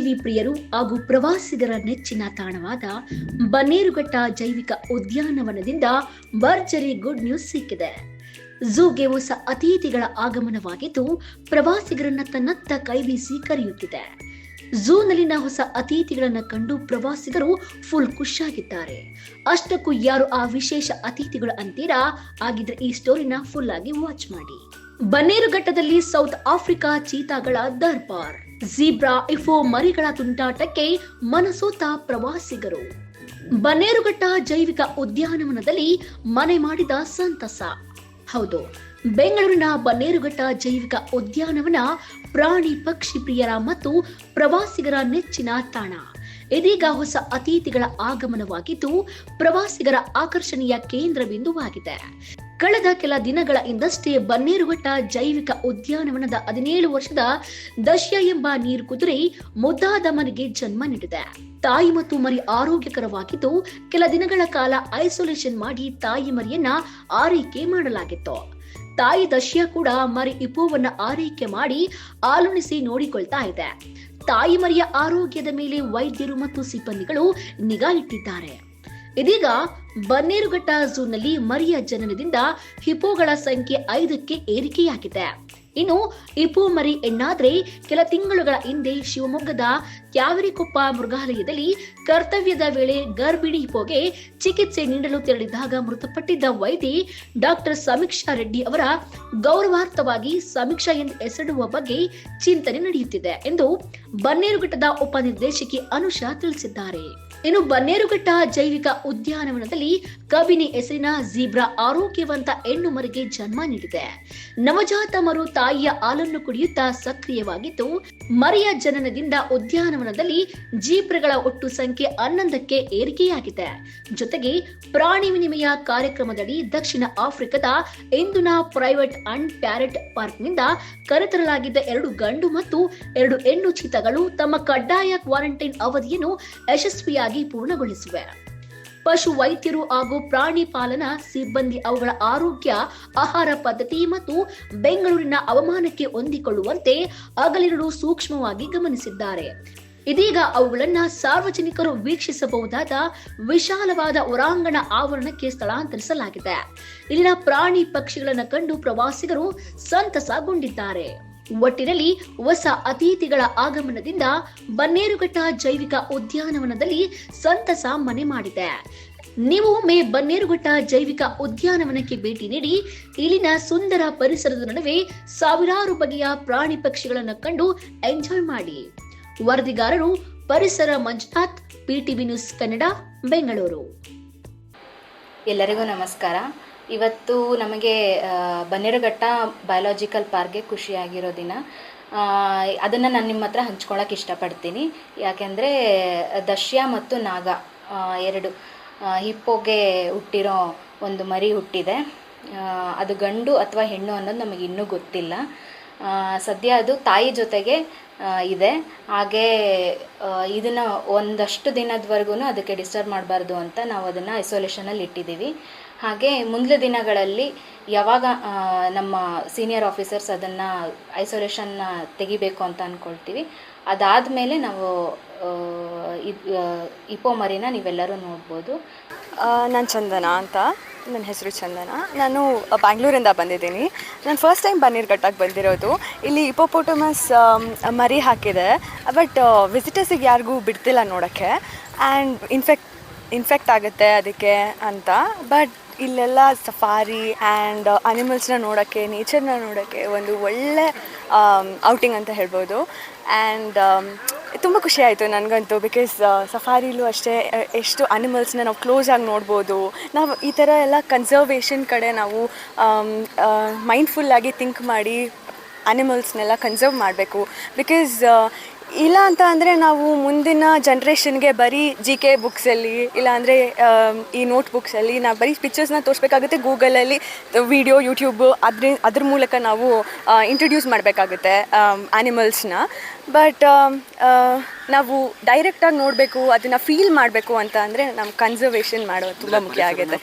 ವನ್ಯಜೀವಿ ಪ್ರಿಯರು ಹಾಗೂ ಪ್ರವಾಸಿಗರ ನೆಚ್ಚಿನ ತಾಣವಾದ ಬನ್ನೇರುಘಟ್ಟ ಜೈವಿಕ ಉದ್ಯಾನವನದಿಂದ ಭರ್ಜರಿ ಗುಡ್ ನ್ಯೂಸ್ ಸಿಕ್ಕಿದೆ. ಝೂಗೆ ಹೊಸ ಅತಿಥಿಗಳ ಆಗಮನವಾಗಿದ್ದು ಪ್ರವಾಸಿಗರನ್ನ ತನ್ನತ್ತ ಕೈಬೀಸಿ ಕರೆಯುತ್ತಿದೆ. ಝೂನಲ್ಲಿನ ಹೊಸ ಅತಿಥಿಗಳನ್ನ ಕಂಡು ಪ್ರವಾಸಿಗರು ಫುಲ್ ಖುಷಿಯಾಗಿದ್ದಾರೆ. ಅಷ್ಟಕ್ಕೂ ಯಾರು ಆ ವಿಶೇಷ ಅತಿಥಿಗಳು ಅಂತೀರಾ? ಆಗಿದ್ರೆ ಈ ಸ್ಟೋರಿನ ಫುಲ್ ಆಗಿ ವಾಚ್ ಮಾಡಿ. ಬನ್ನೇರುಘಟ್ಟದಲ್ಲಿ ಸೌತ್ ಆಫ್ರಿಕಾ ಚೀತಾಗಳ ದರ್ಬಾರ್, ಝೀಬ್ರಾ ಇಫೋ ಮರಿಗಳ ತುಂಟಾಟಕ್ಕೆ ಮನಸೋತ ಪ್ರವಾಸಿಗರು. ಬನ್ನೇರುಘಟ್ಟ ಜೈವಿಕ ಉದ್ಯಾನವನದಲ್ಲಿ ಮನೆ ಮಾಡಿದ ಸಂತಸ. ಹೌದು, ಬೆಂಗಳೂರಿನ ಬನ್ನೇರುಘಟ್ಟ ಜೈವಿಕ ಉದ್ಯಾನವನ ಪ್ರಾಣಿ ಪಕ್ಷಿ ಪ್ರಿಯರ ಮತ್ತು ಪ್ರವಾಸಿಗರ ನೆಚ್ಚಿನ ತಾಣ. ಇದೀಗ ಹೊಸ ಅತಿಥಿಗಳ ಆಗಮನವಾಗಿದ್ದು ಪ್ರವಾಸಿಗರ ಆಕರ್ಷಣೀಯ ಕೇಂದ್ರ ಬಿಂದುವಾಗಿದೆ. ಕಳೆದ ಕೆಲ ದಿನಗಳ ಹಿಂದಷ್ಟೇ ಬನ್ನೇರುಘಟ್ಟ ಜೈವಿಕ ಉದ್ಯಾನವನದ 17 ವರ್ಷದ ದಶ್ಯ ಎಂಬ ನೀರು ಕುದುರೆ ಮುದ್ದಾದ ಮನೆಗೆ ಜನ್ಮ ನೀಡಿದೆ. ತಾಯಿ ಮತ್ತು ಮರಿ ಆರೋಗ್ಯಕರವಾಗಿದ್ದು ಕೆಲ ದಿನಗಳ ಕಾಲ ಐಸೋಲೇಷನ್ ಮಾಡಿ ತಾಯಿ ಮರಿಯನ್ನ ಆರೈಕೆ ಮಾಡಲಾಗಿತ್ತು. ತಾಯಿ ದಶ್ಯ ಕೂಡ ಮರಿ ಇಪೋವನ್ನ ಆರೈಕೆ ಮಾಡಿ ಆಲುಣಿಸಿ ನೋಡಿಕೊಳ್ತಾ ಇದೆ. ತಾಯಿ ಮರಿಯ ಆರೋಗ್ಯದ ಮೇಲೆ ವೈದ್ಯರು ಮತ್ತು ಸಿಬ್ಬಂದಿಗಳು ನಿಗಾ ಇಟ್ಟಿದ್ದಾರೆ. ಇದೀಗ ಬನ್ನೇರುಘಟ್ಟ ಝೂನಲ್ಲಿ ಮರಿಯ ಜನನದಿಂದ ಹಿಪೋಗಳ ಸಂಖ್ಯೆ 5ಕ್ಕೆ ಏರಿಕೆಯಾಗಿದೆ. ಇನ್ನು ಹಿಪೋ ಮರಿ ಹೆಣ್ಣಾದ್ರೆ ಕೆಲ ತಿಂಗಳುಗಳ ಹಿಂದೆ ಶಿವಮೊಗ್ಗದ ಕ್ಯಾವರಿಕೊಪ್ಪ ಮೃಗಾಲಯದಲ್ಲಿ ಕರ್ತವ್ಯದ ವೇಳೆ ಗರ್ಭಿಣಿ ಹಿಪೋಗೆ ಚಿಕಿತ್ಸೆ ನೀಡಲು ತೆರಳಿದಾಗ ಮೃತಪಟ್ಟಿದ್ದ ವೈದ್ಯೆ ಡಾಕ್ಟರ್ ಸಮೀಕ್ಷಾ ರೆಡ್ಡಿ ಅವರ ಗೌರವಾರ್ಥವಾಗಿ ಸಮೀಕ್ಷಾ ಎಂದು ಹೆಸರಿಡುವ ಬಗ್ಗೆ ಚಿಂತನೆ ನಡೆಯುತ್ತಿದೆ ಎಂದು ಬನ್ನೇರುಘಟ್ಟದ ಉಪನಿರ್ದೇಶಕಿ ಅನುಷಾ ತಿಳಿಸಿದ್ದಾರೆ. ಇನ್ನು ಬನ್ನೇರುಘಟ್ಟ ಜೈವಿಕ ಉದ್ಯಾನವನದಲ್ಲಿ ಕಬಿನಿ ಹೆಸರಿನ ಝೀಬ್ರಾ ಆರೋಗ್ಯವಂತ ಹೆಣ್ಣು ಮರಿಗೆ ಜನ್ಮ ನೀಡಿದೆ. ನವಜಾತ ಮರು ತಾಯಿಯ ಹಾಲನ್ನು ಕುಡಿಯುತ್ತಾ ಸಕ್ರಿಯವಾಗಿದ್ದು ಮರಿಯ ಜನನದಿಂದ ಉದ್ಯಾನವನದಲ್ಲಿ ಜೀಬ್ರಾಗಳ ಒಟ್ಟು ಸಂಖ್ಯೆ 11ಕ್ಕೆ ಏರಿಕೆಯಾಗಿದೆ. ಜೊತೆಗೆ ಪ್ರಾಣಿ ವಿನಿಮಯ ಕಾರ್ಯಕ್ರಮದಡಿ ದಕ್ಷಿಣ ಆಫ್ರಿಕಾದ ಇಂದುನಾ ಪ್ರೈವೇಟ್ ಅಂಡ್ ಪ್ಯಾರೆಟ್ ಪಾರ್ಕ್ನಿಂದ ಕರೆತರಲಾಗಿದ್ದ 2 ಗಂಡು ಮತ್ತು 2 ಹೆಣ್ಣು ಚೀತಾಗಳು ತಮ್ಮ ಕಡ್ಡಾಯ ಕ್ವಾರಂಟೈನ್ ಅವಧಿಯನ್ನು ಯಶಸ್ವಿಯಾಗಿ ಪೂರ್ಣಗೊಳಿಸಿವೆ. ಪಶು ವೈದ್ಯರು ಹಾಗೂ ಪ್ರಾಣಿ ಪಾಲನಾ ಸಿಬ್ಬಂದಿ ಅವುಗಳ ಆರೋಗ್ಯ, ಆಹಾರ ಪದ್ಧತಿ ಮತ್ತು ಬೆಂಗಳೂರಿನ ಹವಾಮಾನಕ್ಕೆ ಹೊಂದಿಕೊಳ್ಳುವಂತೆ ಹಗಲಿರುಳು ಸೂಕ್ಷ್ಮವಾಗಿ ಗಮನಿಸಿದ್ದಾರೆ. ಇದೀಗ ಅವುಗಳನ್ನ ಸಾರ್ವಜನಿಕರು ವೀಕ್ಷಿಸಬಹುದಾದ ವಿಶಾಲವಾದ ಹೊರಾಂಗಣ ಆವರಣಕ್ಕೆ ಸ್ಥಳಾಂತರಿಸಲಾಗಿದೆ. ಇಲ್ಲಿನ ಪ್ರಾಣಿ ಪಕ್ಷಿಗಳನ್ನು ಕಂಡು ಪ್ರವಾಸಿಗರು ಸಂತಸಗೊಂಡಿದ್ದಾರೆ. ಒಟ್ಟಿನಲ್ಲಿ ಹೊಸ ಅತಿಥಿಗಳ ಆಗಮನದಿಂದ ಬನ್ನೇರುಘಟ್ಟ ಜೈವಿಕ ಉದ್ಯಾನವನದಲ್ಲಿ ಸಂತಸ ಮನೆ ಮಾಡಿದೆ. ನೀವು ಒಮ್ಮೆ ಬನ್ನೇರುಘಟ್ಟ ಜೈವಿಕ ಉದ್ಯಾನವನಕ್ಕೆ ಭೇಟಿ ನೀಡಿ ಇಲ್ಲಿನ ಸುಂದರ ಪರಿಸರದ ನಡುವೆ ಸಾವಿರಾರು ಬಗೆಯ ಪ್ರಾಣಿ ಪಕ್ಷಿಗಳನ್ನು ಕಂಡು ಎಂಜಾಯ್ ಮಾಡಿ. ವರದಿಗಾರರು ಪರಿಸರ ಮಂಜುನಾಥ್, PTV ನ್ಯೂಸ್ ಕನ್ನಡ, ಬೆಂಗಳೂರು. ಎಲ್ಲರಿಗೂ ನಮಸ್ಕಾರ. ಇವತ್ತು ನಮಗೆ ಬನ್ನೇರುಘಟ್ಟ ಬಯೋಲಾಜಿಕಲ್ ಪಾರ್ಕ್ಗೆ ಖುಷಿಯಾಗಿರೋ ದಿನ. ಅದನ್ನು ನಾನು ನಿಮ್ಮ ಹತ್ರ ಹಂಚ್ಕೊಳ್ಳೋಕೆ ಇಷ್ಟಪಡ್ತೀನಿ. ಯಾಕೆಂದರೆ ದಶ್ಯ ಮತ್ತು ನಾಗ 2 ಹಿಪ್ಪೋಗೆ ಹುಟ್ಟಿರೋ ಒಂದು ಮರಿ ಹುಟ್ಟಿದೆ. ಅದು ಗಂಡು ಅಥವಾ ಹೆಣ್ಣು ಅನ್ನೋದು ನಮಗೆ ಇನ್ನೂ ಗೊತ್ತಿಲ್ಲ. ಸದ್ಯ ಅದು ತಾಯಿ ಜೊತೆಗೆ ಇದೆ. ಹಾಗೆ ಇದನ್ನು ಒಂದಷ್ಟು ದಿನದವರೆಗೂ ಅದಕ್ಕೆ ಡಿಸ್ಟರ್ಬ್ ಮಾಡಬಾರ್ದು ಅಂತ ನಾವು ಅದನ್ನು ಐಸೋಲೇಷನಲ್ಲಿ ಇಟ್ಟಿದ್ದೀವಿ. ಹಾಗೆ ಮುಂದಿನ ದಿನಗಳಲ್ಲಿ ಯಾವಾಗ ನಮ್ಮ ಸೀನಿಯರ್ ಆಫೀಸರ್ಸ್ ಅದನ್ನು ಐಸೋಲೇಷನ್ನ ತೆಗಿಬೇಕು ಅಂತ ಅಂದ್ಕೊಳ್ತೀವಿ, ಅದಾದಮೇಲೆ ನಾವು ಇಪೋ ಮರಿನ ನೀವೆಲ್ಲರೂ ನೋಡ್ಬೋದು. ನಾನು ಚಂದನ ಅಂತ, ನನ್ನ ಹೆಸರು ಚಂದನ. ನಾನು ಬ್ಯಾಂಗ್ಳೂರಿಂದ ಬಂದಿದ್ದೀನಿ. ನಾನು ಫಸ್ಟ್ ಟೈಮ್ ಬನ್ನೇರುಘಟ್ಟಕ್ಕೆ ಬಂದಿರೋದು. ಇಲ್ಲಿ ಹಿಪೋಪೋಟಮಸ್ ಮರಿ ಹಾಕಿದೆ, ಬಟ್ ವಿಸಿಟರ್ಸಿಗೆ ಯಾರಿಗೂ ಬಿಡ್ತಿಲ್ಲ ನೋಡೋಕ್ಕೆ. ಆ್ಯಂಡ್ ಇನ್ಫೆಕ್ಟ್ ಆಗುತ್ತೆ ಅದಕ್ಕೆ ಅಂತ. ಬಟ್ ಇಲ್ಲೆಲ್ಲ ಸಫಾರಿ ಆ್ಯಂಡ್ ಅನಿಮಲ್ಸ್ನ ನೋಡೋಕ್ಕೆ, ನೇಚರ್ನ ನೋಡೋಕ್ಕೆ ಒಂದು ಒಳ್ಳೆ ಔಟಿಂಗ್ ಅಂತ ಹೇಳ್ಬೋದು. ಆ್ಯಂಡ್ ತುಂಬ ಖುಷಿ ಆಯಿತು ನನಗಂತೂ. ಬಿಕಾಸ್ ಸಫಾರಿಲೂ ಅಷ್ಟೇ ಎಷ್ಟು ಅನಿಮಲ್ಸ್ನ ನಾವು ಕ್ಲೋಸಾಗಿ ನೋಡ್ಬೋದು. ನಾವು ಈ ಥರ ಎಲ್ಲ ಕನ್ಸರ್ವೇಷನ್ ಕಡೆ ನಾವು ಮೈಂಡ್ಫುಲ್ಲಾಗಿ ಥಿಂಕ್ ಮಾಡಿ ಅನಿಮಲ್ಸ್ನೆಲ್ಲ ಕನ್ಸರ್ವ್ ಮಾಡಬೇಕು. ಬಿಕಾಸ್ ಇಲ್ಲ ಅಂತ ಅಂದರೆ ನಾವು ಮುಂದಿನ ಜನ್ರೇಷನ್ಗೆ ಬರೀ GK ಬುಕ್ಸಲ್ಲಿ ಇಲ್ಲಾಂದರೆ ಈ ನೋಟ್ ಬುಕ್ಸಲ್ಲಿ ನಾವು ಬರೀ ಪಿಕ್ಚರ್ಸ್ನ ತೋರಿಸ್ಬೇಕಾಗುತ್ತೆ. ಗೂಗಲಲ್ಲಿ ವಿಡಿಯೋ, ಯೂಟ್ಯೂಬು ಅದ್ರ ಮೂಲಕ ನಾವು ಇಂಟ್ರಡ್ಯೂಸ್ ಮಾಡಬೇಕಾಗುತ್ತೆ ಆ್ಯನಿಮಲ್ಸ್ನ. ಬಟ್ ನಾವು ಡೈರೆಕ್ಟಾಗಿ ನೋಡಬೇಕು, ಅದನ್ನು ಫೀಲ್ ಮಾಡಬೇಕು ಅಂತ ಅಂದರೆ ನಮ್ಮ ಕನ್ಸರ್ವೇಷನ್ ಮಾಡೋದು ತುಂಬ ಮುಖ್ಯ ಆಗುತ್ತೆ.